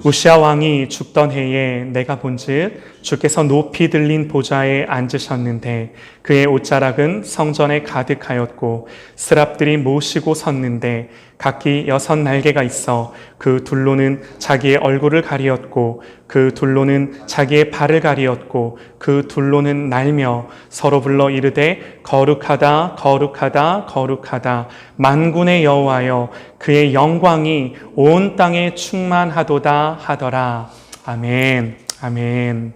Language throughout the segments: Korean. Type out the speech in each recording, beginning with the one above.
우시아 왕이 죽던 해에 내가 본즉 주께서 높이 들린 보좌에 앉으셨는데 그의 옷자락은 성전에 가득하였고 스랍들이 모시고 섰는데 각기 6날개가 있어 그 둘로는 자기의 얼굴을 가리었고 그 둘로는 자기의 발을 가리었고 그 둘로는 날며 서로 불러 이르되 거룩하다 거룩하다 거룩하다 만군의 여호와여 그의 영광이 온 땅에 충만하도다 하더라. 아멘. 아멘.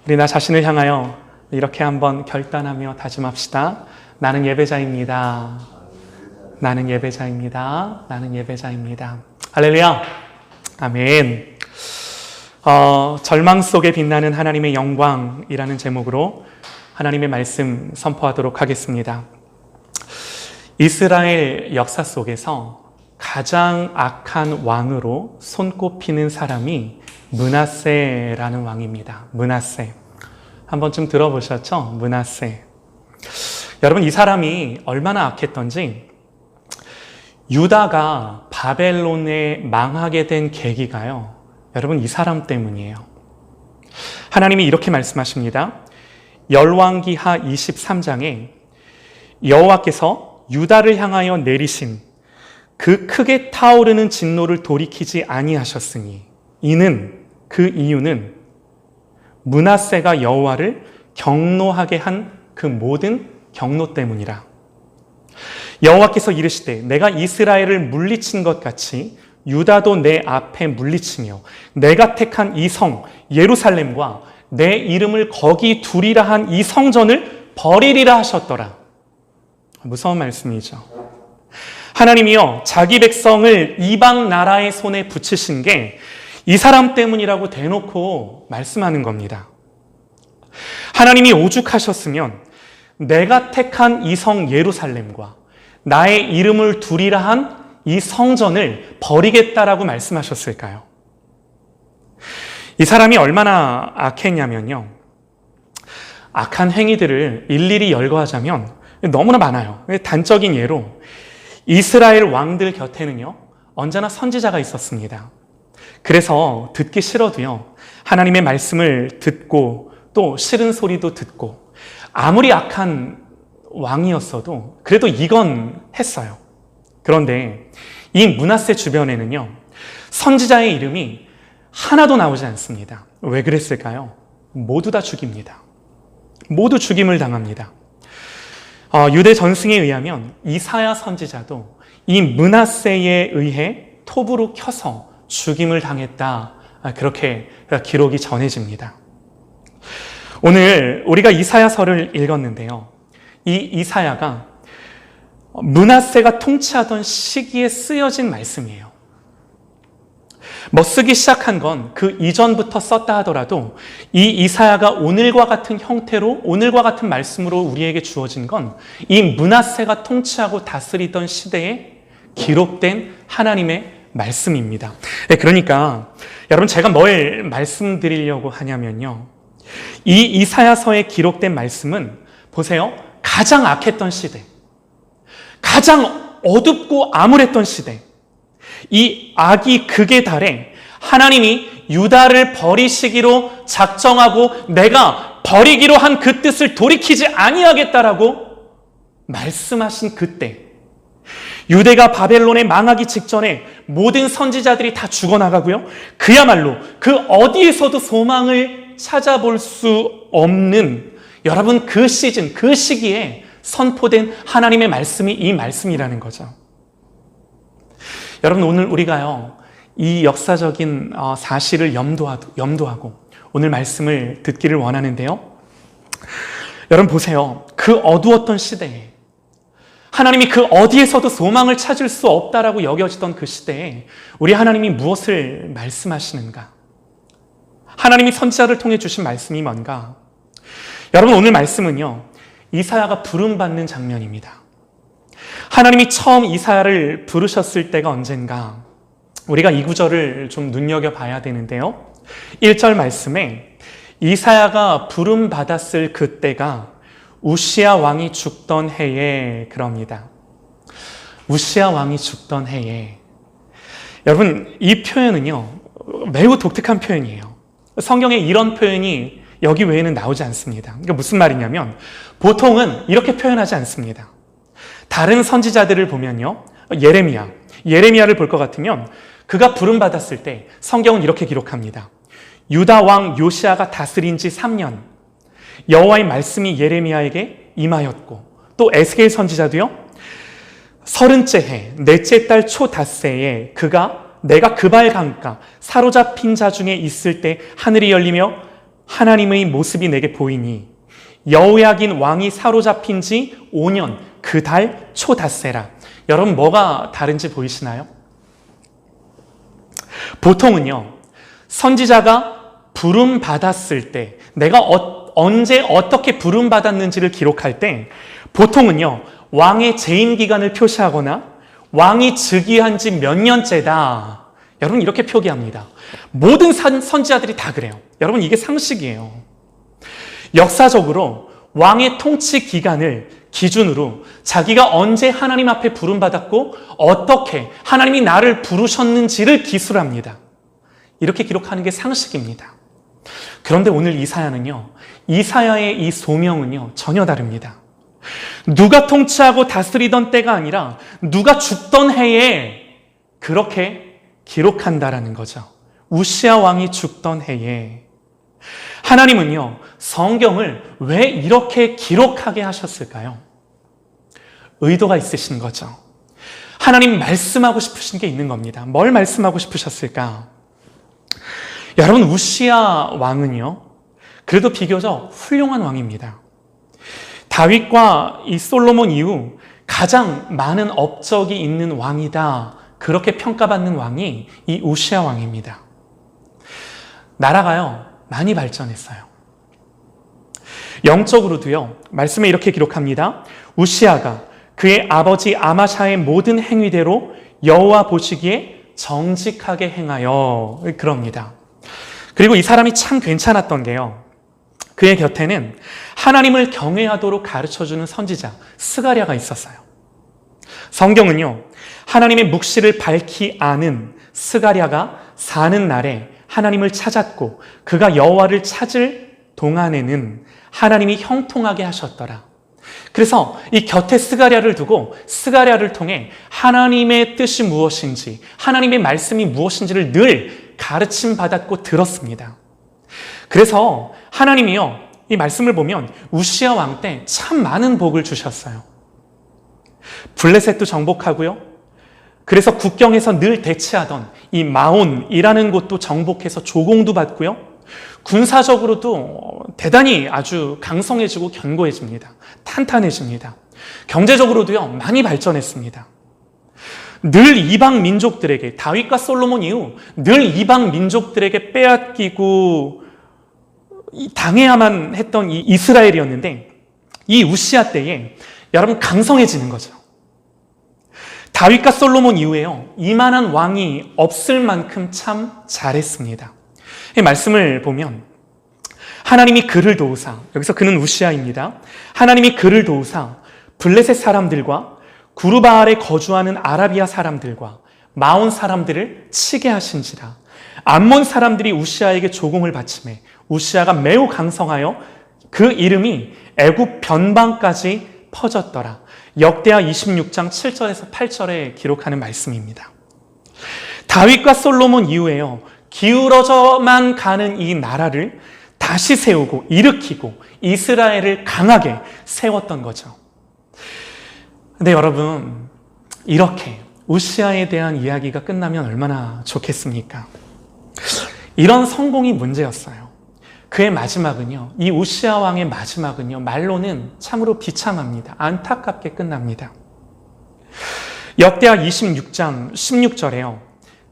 우리 나 자신을 향하여 이렇게 한번 결단하며 다짐합시다. 나는 예배자입니다. 나는 예배자입니다. 나는 예배자입니다. 할렐루야. 아멘. 절망 속에 빛나는 하나님의 영광이라는 제목으로 하나님의 말씀 선포하도록 하겠습니다. 이스라엘 역사 속에서 가장 악한 왕으로 손꼽히는 사람이 므낫세라는 왕입니다. 므낫세. 한 번쯤 들어보셨죠? 므낫세. 여러분, 이 사람이 얼마나 악했던지 유다가 바벨론에 망하게 된 계기가요, 여러분, 이 사람 때문이에요. 하나님이 이렇게 말씀하십니다. 열왕기하 23장에 여호와께서 유다를 향하여 내리신 그 크게 타오르는 진노를 돌이키지 아니하셨으니 그 이유는 므낫세가 여호와를 경노하게 한 그 모든 경노 때문이라. 여호와께서 이르시되 내가 이스라엘을 물리친 것 같이 유다도 내 앞에 물리치며 내가 택한 이 성 예루살렘과 내 이름을 거기 두리라 한 이 성전을 버리리라 하셨더라. 무서운 말씀이죠. 하나님이요, 자기 백성을 이방 나라의 손에 붙이신 게 이 사람 때문이라고 대놓고 말씀하는 겁니다. 하나님이 오죽하셨으면 내가 택한 이 성 예루살렘과 나의 이름을 두리라 한 이 성전을 버리겠다라고 말씀하셨을까요? 이 사람이 얼마나 악했냐면요, 악한 행위들을 일일이 열거하자면 너무나 많아요. 단적인 예로 이스라엘 왕들 곁에는요 언제나 선지자가 있었습니다. 그래서 듣기 싫어도요 하나님의 말씀을 듣고 또 싫은 소리도 듣고 아무리 악한 왕이었어도 그래도 이건 했어요. 그런데 이 므낫세 주변에는요 선지자의 이름이 하나도 나오지 않습니다. 왜 그랬을까요? 모두 다 죽입니다. 모두 죽임을 당합니다. 유대 전승에 의하면 이사야 선지자도 이 므낫세에 의해 톱으로 켜서 죽임을 당했다, 그렇게 기록이 전해집니다. 오늘 우리가 이사야서를 읽었는데요, 이 이사야가 므낫세가 통치하던 시기에 쓰여진 말씀이에요. 쓰기 시작한 건 그 이전부터 썼다 하더라도 이 이사야가 오늘과 같은 형태로, 오늘과 같은 말씀으로 우리에게 주어진 건 이 므낫세가 통치하고 다스리던 시대에 기록된 하나님의 말씀입니다. 그러니까 여러분, 제가 뭘 말씀드리려고 하냐면요, 이 이사야서에 기록된 말씀은 보세요, 가장 악했던 시대, 가장 어둡고 암울했던 시대, 이 악이 극에 달해 하나님이 유다를 버리시기로 작정하고 내가 버리기로 한 그 뜻을 돌이키지 아니하겠다라고 말씀하신 그때, 유대가 바벨론에 망하기 직전에 모든 선지자들이 다 죽어나가고요, 그야말로 그 어디에서도 소망을 찾아볼 수 없는, 여러분, 그 시즌, 그 시기에 선포된 하나님의 말씀이 이 말씀이라는 거죠. 여러분, 오늘 우리가요 이 역사적인 사실을 염두하고 오늘 말씀을 듣기를 원하는데요, 여러분 보세요. 그 어두웠던 시대에 하나님이 그 어디에서도 소망을 찾을 수 없다라고 여겨지던 그 시대에 우리 하나님이 무엇을 말씀하시는가? 하나님이 선지자를 통해 주신 말씀이 뭔가? 여러분, 오늘 말씀은요 이사야가 부름받는 장면입니다. 하나님이 처음 이사야를 부르셨을 때가 언젠가, 우리가 이 구절을 좀 눈여겨봐야 되는데요, 1절 말씀에 이사야가 부름받았을 그때가 우시아 왕이 죽던 해에 그럽니다. 우시아 왕이 죽던 해에. 여러분, 이 표현은요, 매우 독특한 표현이에요. 성경에 이런 표현이 여기 외에는 나오지 않습니다. 그러니까 무슨 말이냐면, 보통은 이렇게 표현하지 않습니다. 다른 선지자들을 보면요, 예레미야를 볼 것 같으면 그가 부름받았을 때 성경은 이렇게 기록합니다. 유다 왕 요시아가 다스린 지 3년, 여호와의 말씀이 예레미야에게 임하였고, 또 에스겔 선지자도요, 30째 해, 넷째 달 초닷새에 내가 그발 강가 사로잡힌 자 중에 있을 때 하늘이 열리며 하나님의 모습이 내게 보이니 여호야긴 왕이 사로잡힌 지 5년 그 달 초닷새라. 여러분, 뭐가 다른지 보이시나요? 보통은요, 선지자가 부름받았을 때, 내가 언제 어떻게 부름받았는지를 기록할 때 보통은요, 왕의 재임 기간을 표시하거나 왕이 즉위한 지 몇 년째다, 여러분 이렇게 표기합니다. 모든 선지자들이 다 그래요. 여러분, 이게 상식이에요. 역사적으로 왕의 통치 기간을 기준으로 자기가 언제 하나님 앞에 부름받았고 어떻게 하나님이 나를 부르셨는지를 기술합니다. 이렇게 기록하는 게 상식입니다. 그런데 오늘 이사야는요, 이사야의 이 소명은요, 전혀 다릅니다. 누가 통치하고 다스리던 때가 아니라 누가 죽던 해에 그렇게 기록한다라는 거죠. 우시야 왕이 죽던 해에. 하나님은요, 성경을 왜 이렇게 기록하게 하셨을까요? 의도가 있으신 거죠. 하나님 말씀하고 싶으신 게 있는 겁니다. 뭘 말씀하고 싶으셨을까? 여러분, 우시야 왕은요, 그래도 비교적 훌륭한 왕입니다. 다윗과 이 솔로몬 이후 가장 많은 업적이 있는 왕이다, 그렇게 평가받는 왕이 이 우시야 왕입니다. 나라가요, 많이 발전했어요. 영적으로도요, 말씀에 이렇게 기록합니다. 우시야가 그의 아버지 아마샤의 모든 행위대로 여호와 보시기에 정직하게 행하여, 그럽니다. 그리고 이 사람이 참 괜찮았던 게요, 그의 곁에는 하나님을 경외하도록 가르쳐주는 선지자 스가랴가 있었어요. 성경은요, 하나님의 묵시를 밝히 아는 스가랴가 사는 날에 하나님을 찾았고 그가 여호와를 찾을 동안에는 하나님이 형통하게 하셨더라. 그래서 이 곁에 스가랴를 두고 스가랴를 통해 하나님의 뜻이 무엇인지, 하나님의 말씀이 무엇인지를 늘 가르침 받았고 들었습니다. 그래서 하나님이요, 이 말씀을 보면 우시야 왕 때 참 많은 복을 주셨어요. 블레셋도 정복하고요, 그래서 국경에서 늘 대치하던 이 마온이라는 곳도 정복해서 조공도 받고요, 군사적으로도 대단히 아주 강성해지고 견고해집니다. 탄탄해집니다. 경제적으로도요, 많이 발전했습니다. 늘 이방 민족들에게, 다윗과 솔로몬 이후 늘 이방 민족들에게 빼앗기고 당해야만 했던 이 이스라엘이었는데, 이 우시야 때에 여러분 강성해지는 거죠. 다윗과 솔로몬 이후에요, 이만한 왕이 없을 만큼 참 잘했습니다. 이 말씀을 보면 하나님이 그를 도우사, 여기서 그는 우시야입니다. 하나님이 그를 도우사 블레셋 사람들과 구르바알에 거주하는 아라비아 사람들과 마온 사람들을 치게 하신지라. 암몬 사람들이 우시야에게 조공을 바치매 우시야가 매우 강성하여 그 이름이 애굽 변방까지 퍼졌더라. 역대하 26장 7절에서 8절에 기록하는 말씀입니다. 다윗과 솔로몬 이후에요, 기울어져만 가는 이 나라를 다시 세우고 일으키고 이스라엘을 강하게 세웠던 거죠. 근데 여러분, 이렇게 우시야에 대한 이야기가 끝나면 얼마나 좋겠습니까? 이런 성공이 문제였어요. 그의 마지막은요, 이 우시야 왕의 마지막은요, 말로는 참으로 비참합니다. 안타깝게 끝납니다. 역대하 26장 16절에요,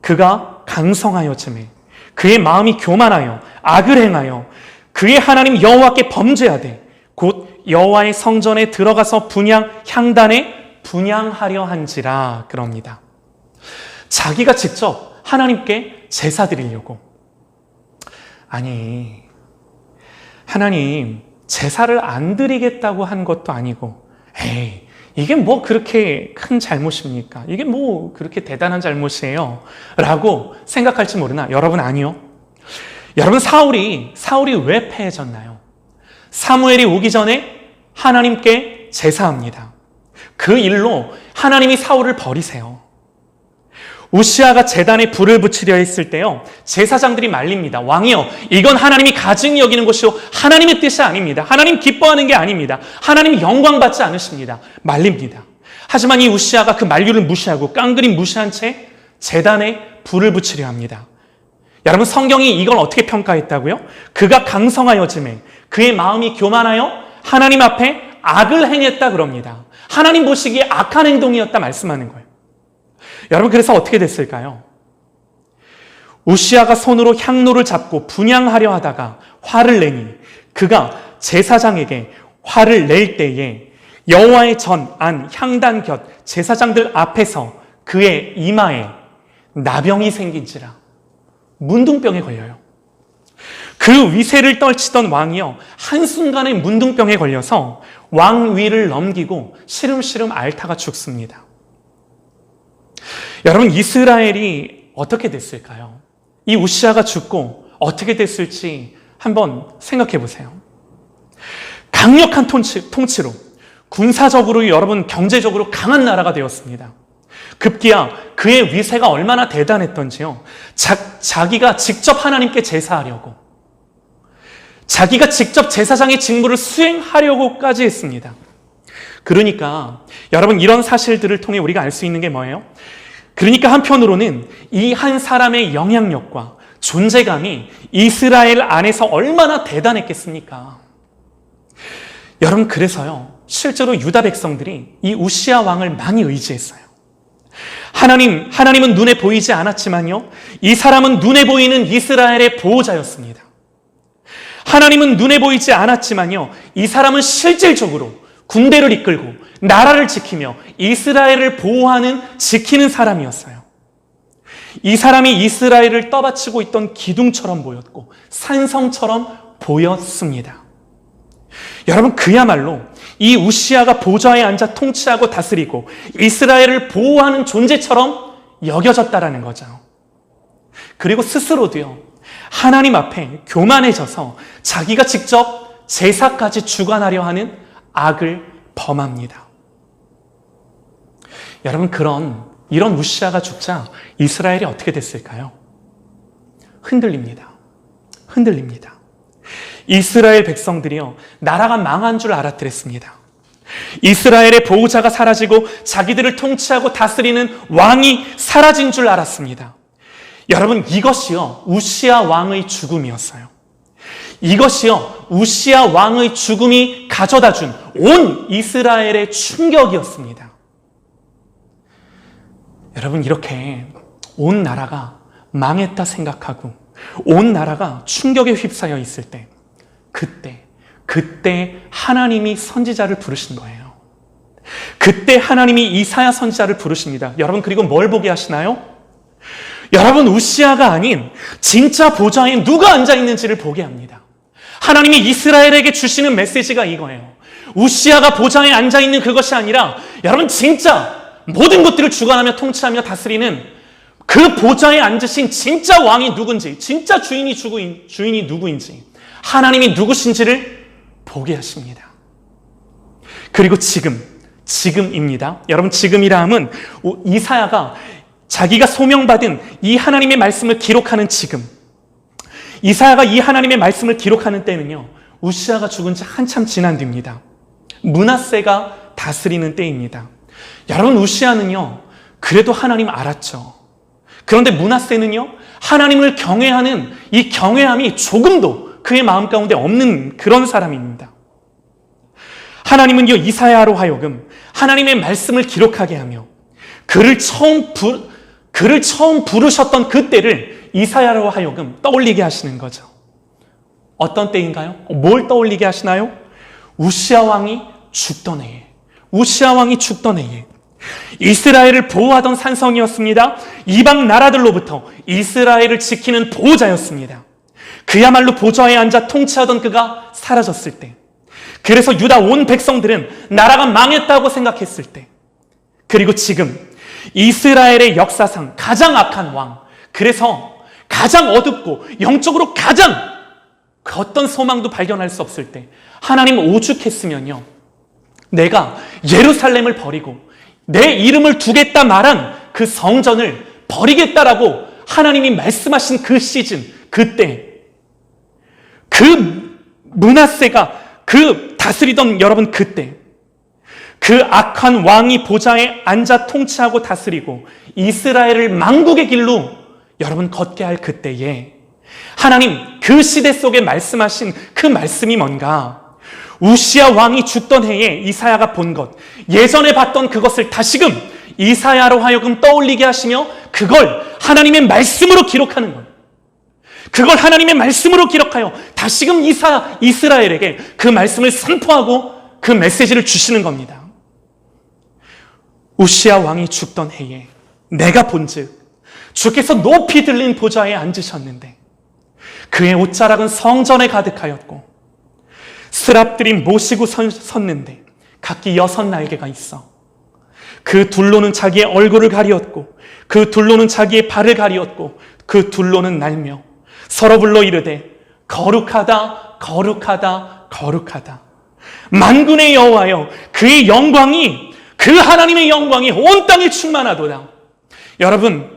그가 강성하여지매 그의 마음이 교만하여 악을 행하여 그의 하나님 여호와께 범죄하되 곧 여호와의 성전에 들어가서 향단에 분향하려 한지라. 그럽니다. 자기가 직접 하나님께 제사 드리려고. 아니, 하나님 제사를 안 드리겠다고 한 것도 아니고, 에이, 이게 뭐 그렇게 큰 잘못입니까? 이게 뭐 그렇게 대단한 잘못이에요? 라고 생각할지 모르나 여러분 아니요. 여러분 사울이 왜 패해졌나요? 사무엘이 오기 전에 하나님께 제사합니다. 그 일로 하나님이 사울을 버리세요. 우시아가 제단에 불을 붙이려 했을 때요, 제사장들이 말립니다. 왕이여, 이건 하나님이 가증히 여기는 것이요 하나님의 뜻이 아닙니다. 하나님 기뻐하는 게 아닙니다. 하나님 영광 받지 않으십니다. 말립니다. 하지만 이 우시아가 그 만류를 무시하고 깡그리 무시한 채 제단에 불을 붙이려 합니다. 여러분 성경이 이걸 어떻게 평가했다고요? 그가 강성하여짐에 그의 마음이 교만하여 하나님 앞에 악을 행했다 그럽니다. 하나님 보시기에 악한 행동이었다 말씀하는 거예요. 여러분 그래서 어떻게 됐을까요? 우시아가 손으로 향로를 잡고 분향하려 하다가 화를 내니 그가 제사장에게 화를 낼 때에 여호와의 전 안 향단 곁 제사장들 앞에서 그의 이마에 나병이 생긴지라. 문둥병에 걸려요. 그 위세를 떨치던 왕이요 한순간에 문둥병에 걸려서 왕 위를 넘기고 시름시름 앓다가 죽습니다. 여러분 이스라엘이 어떻게 됐을까요? 이 우시아가 죽고 어떻게 됐을지 한번 생각해 보세요. 강력한 통치로 군사적으로 여러분 경제적으로 강한 나라가 되었습니다. 급기야 그의 위세가 얼마나 대단했던지요. 자기가 직접 하나님께 제사하려고 자기가 직접 제사장의 직무를 수행하려고까지 했습니다. 그러니까 여러분 이런 사실들을 통해 우리가 알 수 있는 게 뭐예요? 그러니까 한편으로는 이 한 사람의 영향력과 존재감이 이스라엘 안에서 얼마나 대단했겠습니까? 여러분 그래서요 실제로 유다 백성들이 이 우시아 왕을 많이 의지했어요. 하나님은 눈에 보이지 않았지만요 이 사람은 눈에 보이는 이스라엘의 보호자였습니다. 하나님은 눈에 보이지 않았지만요 이 사람은 실질적으로 군대를 이끌고 나라를 지키며 이스라엘을 보호하는 지키는 사람이었어요. 이 사람이 이스라엘을 떠받치고 있던 기둥처럼 보였고 산성처럼 보였습니다. 여러분 그야말로 이 우시아가 보좌에 앉아 통치하고 다스리고 이스라엘을 보호하는 존재처럼 여겨졌다라는 거죠. 그리고 스스로도요 하나님 앞에 교만해져서 자기가 직접 제사까지 주관하려 하는 악을 범합니다. 여러분 이런 우시아가 죽자 이스라엘이 어떻게 됐을까요? 흔들립니다. 이스라엘 백성들이요 나라가 망한 줄 알아들었습니다. 이스라엘의 보호자가 사라지고 자기들을 통치하고 다스리는 왕이 사라진 줄 알았습니다. 여러분 이것이요 우시아 왕의 죽음이었어요. 이것이요 우시아 왕의 죽음이 가져다준 온 이스라엘의 충격이었습니다. 여러분 이렇게 온 나라가 망했다 생각하고 온 나라가 충격에 휩싸여 있을 때 그때 하나님이 선지자를 부르신 거예요. 그때 하나님이 이사야 선지자를 부르십니다. 여러분 그리고 뭘 보게 하시나요? 여러분 우시아가 아닌 진짜 보좌에 누가 앉아있는지를 보게 합니다. 하나님이 이스라엘에게 주시는 메시지가 이거예요. 우시아가 보좌에 앉아있는 그것이 아니라 여러분 진짜 모든 것들을 주관하며 통치하며 다스리는 그 보좌에 앉으신 진짜 왕이 누군지 진짜 주인이 누구인지 하나님이 누구신지를 보게 하십니다. 그리고 지금입니다. 여러분 지금이라 함은 이사야가 자기가 소명받은 이 하나님의 말씀을 기록하는 지금 이사야가 이 하나님의 말씀을 기록하는 때는요 우시아가 죽은 지 한참 지난 뒤입니다. 므낫세가 다스리는 때입니다. 여러분 우시아는요 그래도 하나님 알았죠. 그런데 므낫세는요 하나님을 경외하는 이 경외함이 조금도 그의 마음 가운데 없는 그런 사람입니다. 하나님은요 이사야로 하여금 하나님의 말씀을 기록하게 하며 그를 처음 부르셨던 그때를 이사야로 하여금 떠올리게 하시는 거죠. 어떤 때인가요? 뭘 떠올리게 하시나요? 우시아 왕이 죽던 해에 이스라엘을 보호하던 산성이었습니다. 이방 나라들로부터 이스라엘을 지키는 보호자였습니다. 그야말로 보좌에 앉아 통치하던 그가 사라졌을 때 그래서 유다 온 백성들은 나라가 망했다고 생각했을 때, 그리고 지금 이스라엘의 역사상 가장 악한 왕, 그래서 가장 어둡고 영적으로 가장 그 어떤 소망도 발견할 수 없을 때 하나님 오죽했으면요, 내가 예루살렘을 버리고 내 이름을 두겠다 말한 그 성전을 버리겠다라고 하나님이 말씀하신 그 시즌, 그때 그 므낫세가 그 다스리던 여러분, 그때 그 악한 왕이 보좌에 앉아 통치하고 다스리고 이스라엘을 망국의 길로 여러분 걷게 할 그때에 하나님 그 시대 속에 말씀하신 그 말씀이 뭔가? 우시야 왕이 죽던 해에 이사야가 본 것, 예전에 봤던 그것을 다시금 이사야로 하여금 떠올리게 하시며 그걸 하나님의 말씀으로 기록하는 것, 그걸 하나님의 말씀으로 기록하여 다시금 이스라엘에게 그 말씀을 선포하고 그 메시지를 주시는 겁니다. 우시야 왕이 죽던 해에 내가 본즉 주께서 높이 들린 보좌에 앉으셨는데 그의 옷자락은 성전에 가득하였고 스랍들이 모시고 섰는데 각기 6날개가 있어 그 둘로는 자기의 얼굴을 가리었고 그 둘로는 자기의 발을 가리었고 그 둘로는 날며 서로 불러 이르되 거룩하다 거룩하다 거룩하다 만군의 여호와여, 그의 영광이, 그 하나님의 영광이 온 땅에 충만하도다. 여러분,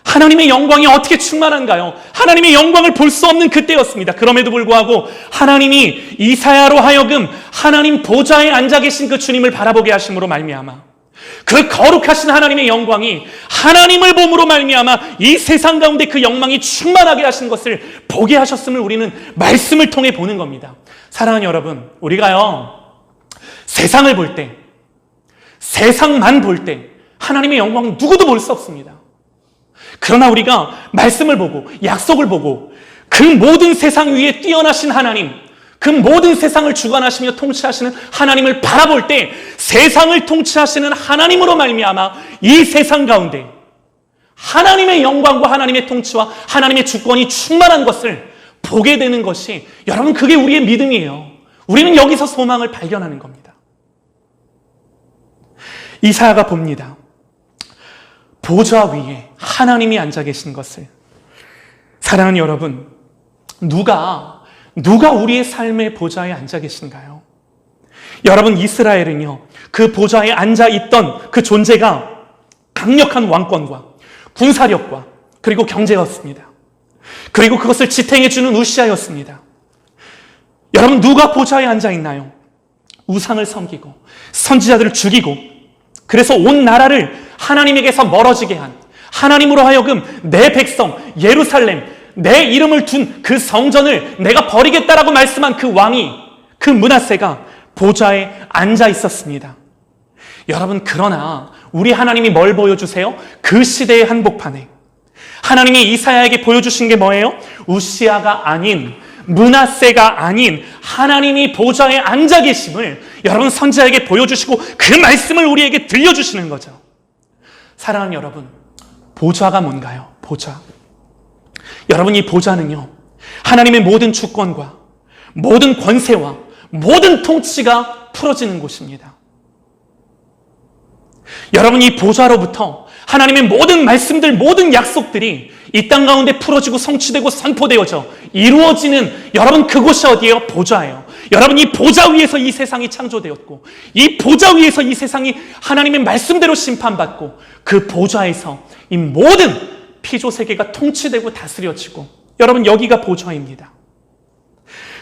하나님의 영광이 어떻게 충만한가요? 하나님의 영광을 볼 수 없는 그때였습니다. 그럼에도 불구하고 하나님이 이사야로 하여금 하나님 보좌에 앉아 계신 그 주님을 바라보게 하심으로 말미암아 그 거룩하신 하나님의 영광이 하나님을 봄으로 말미암아 이 세상 가운데 그 영광이 충만하게 하신 것을 보게 하셨음을 우리는 말씀을 통해 보는 겁니다. 사랑하는 여러분, 우리가요 세상을 볼 때, 세상만 볼 때 하나님의 영광은 누구도 볼 수 없습니다. 그러나 우리가 말씀을 보고 약속을 보고 그 모든 세상 위에 뛰어나신 하나님, 그 모든 세상을 주관하시며 통치하시는 하나님을 바라볼 때 세상을 통치하시는 하나님으로 말미암아 이 세상 가운데 하나님의 영광과 하나님의 통치와 하나님의 주권이 충만한 것을 보게 되는 것이, 여러분, 그게 우리의 믿음이에요. 우리는 여기서 소망을 발견하는 겁니다. 이사야가 봅니다. 보좌 위에 하나님이 앉아 계신 것을. 사랑하는 여러분, 누가 우리의 삶의 보좌에 앉아 계신가요? 여러분, 이스라엘은요, 그 보좌에 앉아 있던 그 존재가 강력한 왕권과 군사력과 그리고 경제였습니다. 그리고 그것을 지탱해주는 우시아였습니다. 여러분, 누가 보좌에 앉아 있나요? 우상을 섬기고 선지자들을 죽이고 그래서 온 나라를 하나님에게서 멀어지게 한, 하나님으로 하여금 내 백성 예루살렘, 내 이름을 둔 그 성전을 내가 버리겠다라고 말씀한 그 왕이, 그 므낫세가 보좌에 앉아 있었습니다. 여러분, 그러나 우리 하나님이 뭘 보여주세요? 그 시대의 한복판에 하나님이 이사야에게 보여주신 게 뭐예요? 우시아가 아닌, 므낫세가 아닌 하나님이 보좌에 앉아 계심을 여러분 선지자에게 보여주시고 그 말씀을 우리에게 들려주시는 거죠. 사랑하는 여러분, 보좌가 뭔가요? 보좌. 여러분, 이 보좌는요, 하나님의 모든 주권과 모든 권세와 모든 통치가 풀어지는 곳입니다. 여러분, 이 보좌로부터 하나님의 모든 말씀들, 모든 약속들이 이 땅 가운데 풀어지고 성취되고 선포되어져 이루어지는, 여러분, 그곳이 어디예요? 보좌예요. 여러분, 이 보좌 위에서 이 세상이 창조되었고 이 보좌 위에서 이 세상이 하나님의 말씀대로 심판받고 그 보좌에서 이 모든 피조 세계가 통치되고 다스려지고, 여러분, 여기가 보좌입니다.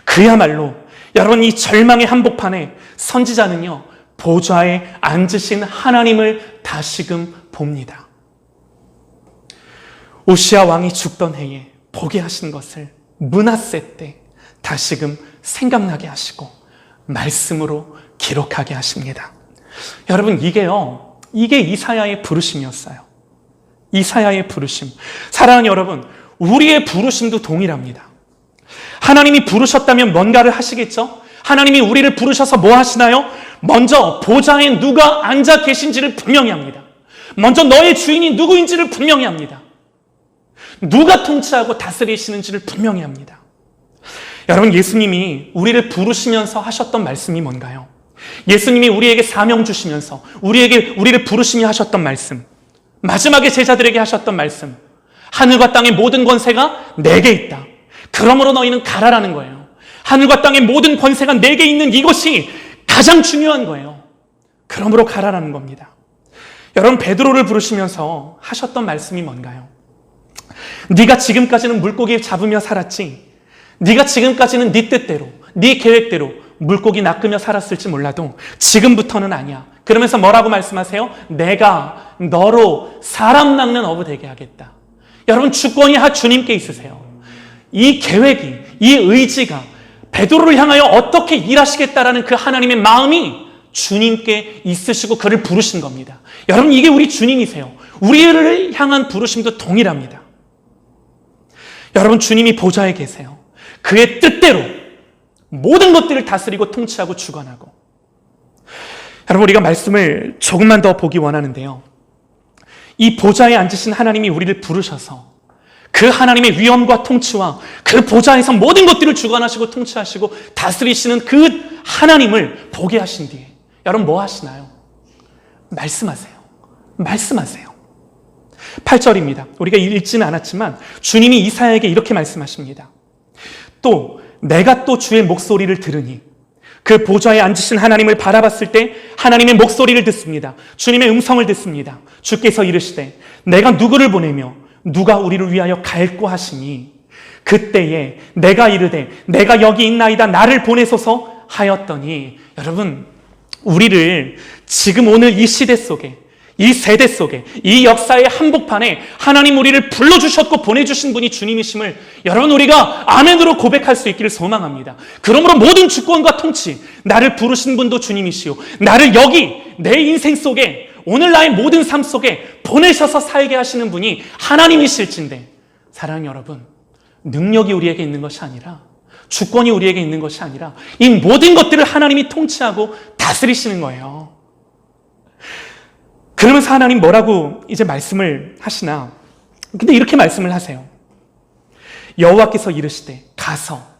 그야말로 여러분, 이 절망의 한복판에 선지자는요, 보좌에 앉으신 하나님을 다시금 봅니다. 우시아 왕이 죽던 해에 보게 하신 것을 므낫세 때 다시금 생각나게 하시고 말씀으로 기록하게 하십니다. 여러분, 이게 이사야의 부르심이었어요. 이사야의 부르심. 사랑하는 여러분, 우리의 부르심도 동일합니다. 하나님이 부르셨다면 뭔가를 하시겠죠? 하나님이 우리를 부르셔서 뭐 하시나요? 먼저 보좌에 누가 앉아 계신지를 분명히 합니다. 먼저 너의 주인이 누구인지를 분명히 합니다. 누가 통치하고 다스리시는지를 분명히 합니다. 여러분, 예수님이 우리를 부르시면서 하셨던 말씀이 뭔가요? 예수님이 우리에게 사명 주시면서 우리를 부르시며 하셨던 말씀, 마지막에 제자들에게 하셨던 말씀, 하늘과 땅의 모든 권세가 내게 있다. 그러므로 너희는 가라라는 거예요. 하늘과 땅의 모든 권세가 내게 있는 이것이 가장 중요한 거예요. 그러므로 가라라는 겁니다. 여러분, 베드로를 부르시면서 하셨던 말씀이 뭔가요? 네가 지금까지는 물고기 잡으며 살았지, 네가 지금까지는 네 뜻대로, 네 계획대로 물고기 낚으며 살았을지 몰라도 지금부터는 아니야. 그러면서 뭐라고 말씀하세요? 내가 너로 사람 낚는 어부 되게 하겠다. 여러분, 주권이 주님께 있으세요. 이 계획이, 이 의지가 베드로를 향하여 어떻게 일하시겠다라는 그 하나님의 마음이 주님께 있으시고 그를 부르신 겁니다. 여러분, 이게 우리 주님이세요. 우리를 향한 부르심도 동일합니다. 여러분, 주님이 보좌에 계세요. 그의 뜻대로 모든 것들을 다스리고 통치하고 주관하고. 여러분, 우리가 말씀을 조금만 더 보기 원하는데요, 이 보좌에 앉으신 하나님이 우리를 부르셔서 그 하나님의 위엄과 통치와 그 보좌에서 모든 것들을 주관하시고 통치하시고 다스리시는 그 하나님을 보게 하신 뒤에 여러분 뭐 하시나요? 말씀하세요. 말씀하세요. 8절입니다. 우리가 읽지는 않았지만 주님이 이사야에게 이렇게 말씀하십니다. 또 내가 또 주의 목소리를 들으니, 그 보좌에 앉으신 하나님을 바라봤을 때 하나님의 목소리를 듣습니다. 주님의 음성을 듣습니다. 주께서 이르시되 내가 누구를 보내며 누가 우리를 위하여 갈고 하시니, 그때에 내가 이르되 내가 여기 있나이다 나를 보내소서 하였더니. 여러분, 우리를 지금 오늘 이 시대 속에, 이 세대 속에, 이 역사의 한복판에 하나님 우리를 불러주셨고 보내주신 분이 주님이심을 여러분 우리가 아멘으로 고백할 수 있기를 소망합니다. 그러므로 모든 주권과 통치, 나를 부르신 분도 주님이시오, 나를 여기 내 인생 속에, 오늘 나의 모든 삶 속에 보내셔서 살게 하시는 분이 하나님이실진데, 사랑하는 여러분, 능력이 우리에게 있는 것이 아니라, 주권이 우리에게 있는 것이 아니라 이 모든 것들을 하나님이 통치하고 다스리시는 거예요. 그러면서 하나님 뭐라고 이제 말씀을 하시나? 근데 이렇게 말씀을 하세요. 여호와께서 이르시되 가서.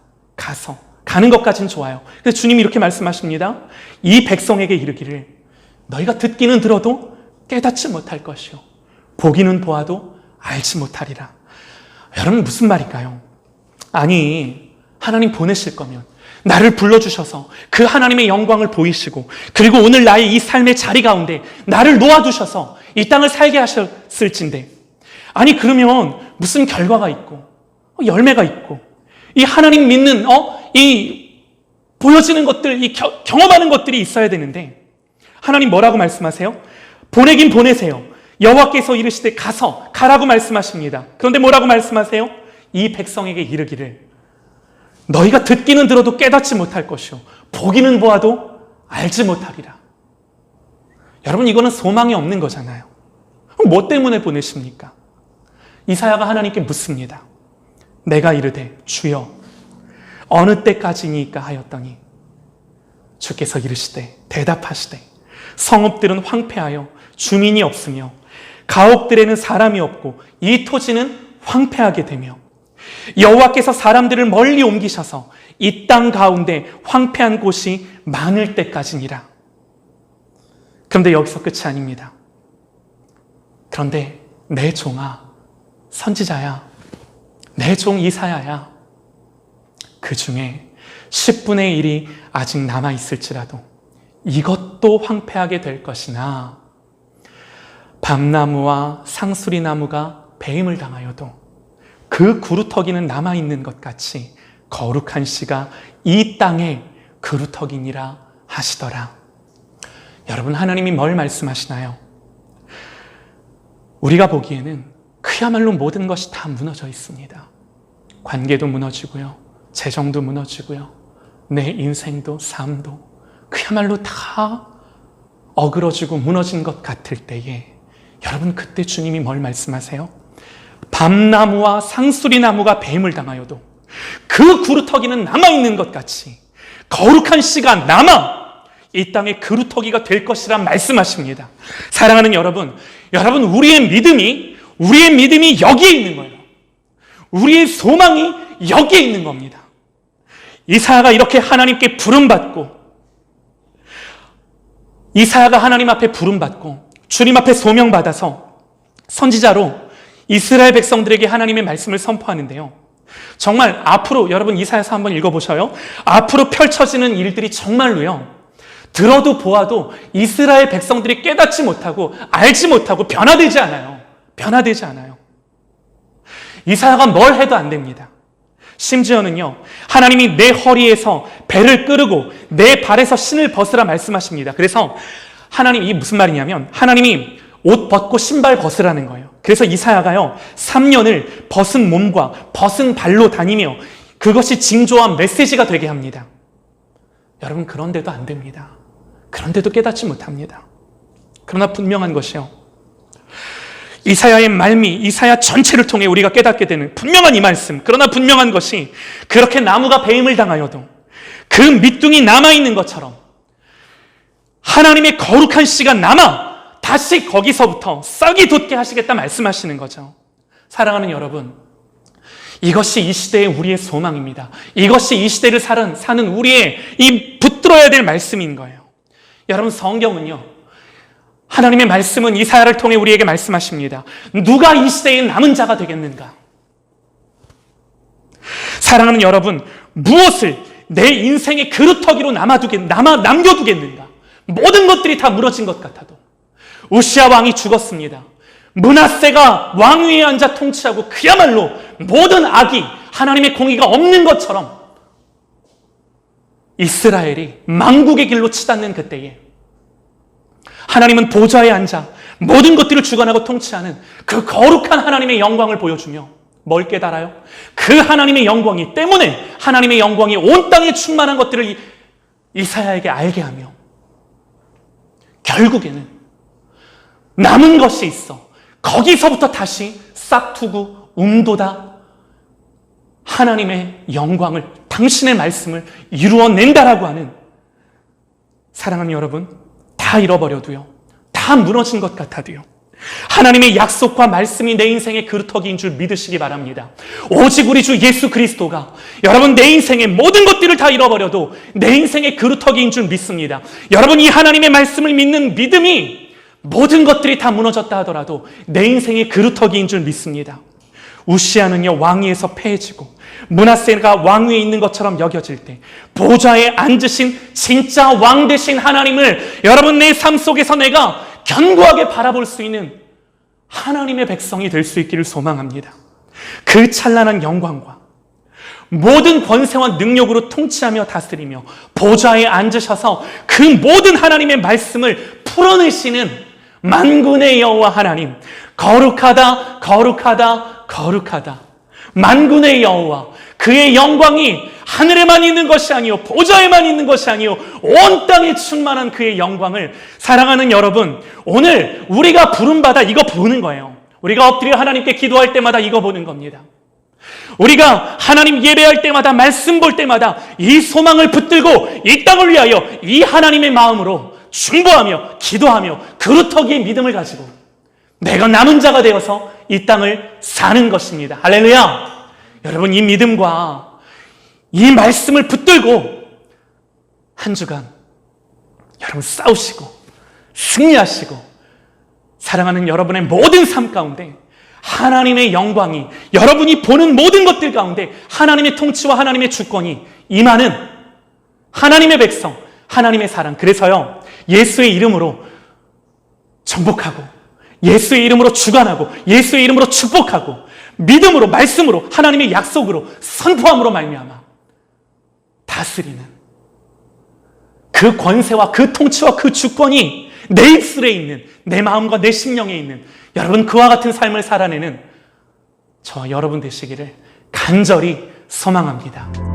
가는 것까지는 좋아요. 근데 주님이 이렇게 말씀하십니다. 이 백성에게 이르기를 너희가 듣기는 들어도 깨닫지 못할 것이요 보기는 보아도 알지 못하리라. 여러분, 무슨 말일까요? 아니, 하나님 보내실 거면 나를 불러주셔서 그 하나님의 영광을 보이시고, 그리고 오늘 나의 이 삶의 자리 가운데 나를 놓아두셔서 이 땅을 살게 하셨을진데, 아니 그러면 무슨 결과가 있고 열매가 있고 이 하나님 믿는 이 보여지는 것들, 이 경험하는 것들이 있어야 되는데, 하나님 뭐라고 말씀하세요? 보내긴 보내세요. 여호와께서 이르시되 가라고 말씀하십니다. 그런데 뭐라고 말씀하세요? 이 백성에게 이르기를 너희가 듣기는 들어도 깨닫지 못할 것이요 보기는 보아도 알지 못하리라. 여러분, 이거는 소망이 없는 거잖아요. 뭐 때문에 보내십니까? 이사야가 하나님께 묻습니다. 내가 이르되 주여 어느 때까지니까 하였더니 주께서 이르시되 대답하시되 성읍들은 황폐하여 주민이 없으며 가옥들에는 사람이 없고 이 토지는 황폐하게 되며 여호와께서 사람들을 멀리 옮기셔서 이 땅 가운데 황폐한 곳이 많을 때까지니라. 그런데 여기서 끝이 아닙니다. 그런데 내 종아, 선지자야, 내 종 이사야야, 그 중에 10분의 1이 아직 남아있을지라도 이것도 황폐하게 될 것이나 밤나무와 상수리나무가 배임을 당하여도 그 구루터기는 남아있는 것 같이 거룩한 씨가 이 땅에 그루터기니라 하시더라. 여러분, 하나님이 뭘 말씀하시나요? 우리가 보기에는 그야말로 모든 것이 다 무너져 있습니다. 관계도 무너지고요, 재정도 무너지고요, 내 인생도 삶도 그야말로 다 어그러지고 무너진 것 같을 때에 여러분, 그때 주님이 뭘 말씀하세요? 밤나무와 상수리나무가 뱀을 당하여도 그 구루터기는 남아있는 것 같이 거룩한 씨가 남아 이 땅의 그루터기가 될 것이라 말씀하십니다. 사랑하는 여러분, 우리의 믿음이 여기에 있는 거예요. 우리의 소망이 여기에 있는 겁니다. 이사야가 이렇게 하나님께 부름받고, 이사야가 하나님 앞에 부름받고 주님 앞에 소명받아서 선지자로 이스라엘 백성들에게 하나님의 말씀을 선포하는데요. 정말 앞으로 여러분 이사야서 한번 읽어보셔요. 앞으로 펼쳐지는 일들이 정말로요, 들어도 보아도 이스라엘 백성들이 깨닫지 못하고 알지 못하고 변화되지 않아요. 변화되지 않아요. 이사야가 뭘 해도 안 됩니다. 심지어는요, 하나님이 내 허리에서 배를 끄르고 내 발에서 신을 벗으라 말씀하십니다. 그래서 하나님, 이게 무슨 말이냐면 하나님이 옷 벗고 신발 벗으라는 거예요. 그래서 이사야가요 3년을 벗은 몸과 벗은 발로 다니며 그것이 징조와 메시지가 되게 합니다. 여러분, 그런데도 안 됩니다. 그런데도 깨닫지 못합니다. 그러나 분명한 것이요, 이사야의 말미, 이사야 전체를 통해 우리가 깨닫게 되는 분명한 이 말씀, 그러나 분명한 것이, 그렇게 나무가 배임을 당하여도 그 밑둥이 남아있는 것처럼 하나님의 거룩한 씨가 남아 다시 거기서부터 싹이 돋게 하시겠다 말씀하시는 거죠. 사랑하는 여러분, 이것이 이 시대의 우리의 소망입니다. 이것이 이 시대를 사는 우리의 이 붙들어야 될 말씀인 거예요. 여러분, 성경은요, 하나님의 말씀은 이사야를 통해 우리에게 말씀하십니다. 누가 이 시대의 남은 자가 되겠는가? 사랑하는 여러분, 무엇을 내 인생의 그루터기로 남겨두겠는가? 모든 것들이 다 무너진 것 같아도. 우시아 왕이 죽었습니다. 므낫세가 왕위에 앉아 통치하고 그야말로 모든 악이, 하나님의 공의가 없는 것처럼 이스라엘이 망국의 길로 치닫는 그때에 하나님은 보좌에 앉아 모든 것들을 주관하고 통치하는 그 거룩한 하나님의 영광을 보여주며 뭘 깨달아요? 그 하나님의 영광이 때문에 하나님의 영광이 온 땅에 충만한 것들을 이사야에게 알게 하며 결국에는 남은 것이 있어. 거기서부터 다시 싹트고 웅도다 하나님의 영광을, 당신의 말씀을 이루어낸다라고 하는, 사랑하는 여러분, 다 잃어버려도요, 다 무너진 것 같아도요, 하나님의 약속과 말씀이 내 인생의 그루터기인 줄 믿으시기 바랍니다. 오직 우리 주 예수 그리스도가 여러분 내 인생의 모든 것들을 다 잃어버려도 내 인생의 그루터기인 줄 믿습니다. 여러분, 이 하나님의 말씀을 믿는 믿음이 모든 것들이 다 무너졌다 하더라도 내 인생의 그루터기인 줄 믿습니다. 우시아는요, 왕위에서 패해지고 므낫세가 왕위에 있는 것처럼 여겨질 때 보좌에 앉으신 진짜 왕 되신 하나님을 여러분 내 삶 속에서 내가 견고하게 바라볼 수 있는 하나님의 백성이 될 수 있기를 소망합니다. 그 찬란한 영광과 모든 권세와 능력으로 통치하며 다스리며 보좌에 앉으셔서 그 모든 하나님의 말씀을 풀어내시는 만군의 여호와 하나님, 거룩하다, 거룩하다, 거룩하다. 만군의 여호와, 그의 영광이 하늘에만 있는 것이 아니요 보좌에만 있는 것이 아니요 온 땅에 충만한 그의 영광을, 사랑하는 여러분, 오늘 우리가 부름받아 이거 보는 거예요. 우리가 엎드려 하나님께 기도할 때마다 이거 보는 겁니다. 우리가 하나님 예배할 때마다, 말씀 볼 때마다 이 소망을 붙들고 이 땅을 위하여 이 하나님의 마음으로 중보하며 기도하며 그루터기의 믿음을 가지고 내가 남은 자가 되어서 이 땅을 사는 것입니다. 할렐루야! 여러분, 이 믿음과 이 말씀을 붙들고 한 주간 여러분 싸우시고 승리하시고 사랑하는 여러분의 모든 삶 가운데 하나님의 영광이, 여러분이 보는 모든 것들 가운데 하나님의 통치와 하나님의 주권이 임하는 하나님의 백성, 하나님의 사랑. 그래서요, 예수의 이름으로 정복하고 예수의 이름으로 주관하고 예수의 이름으로 축복하고 믿음으로, 말씀으로, 하나님의 약속으로, 선포함으로 말미암아 다스리는 그 권세와 그 통치와 그 주권이 내 입술에 있는, 내 마음과 내 심령에 있는 여러분, 그와 같은 삶을 살아내는 저와 여러분 되시기를 간절히 소망합니다.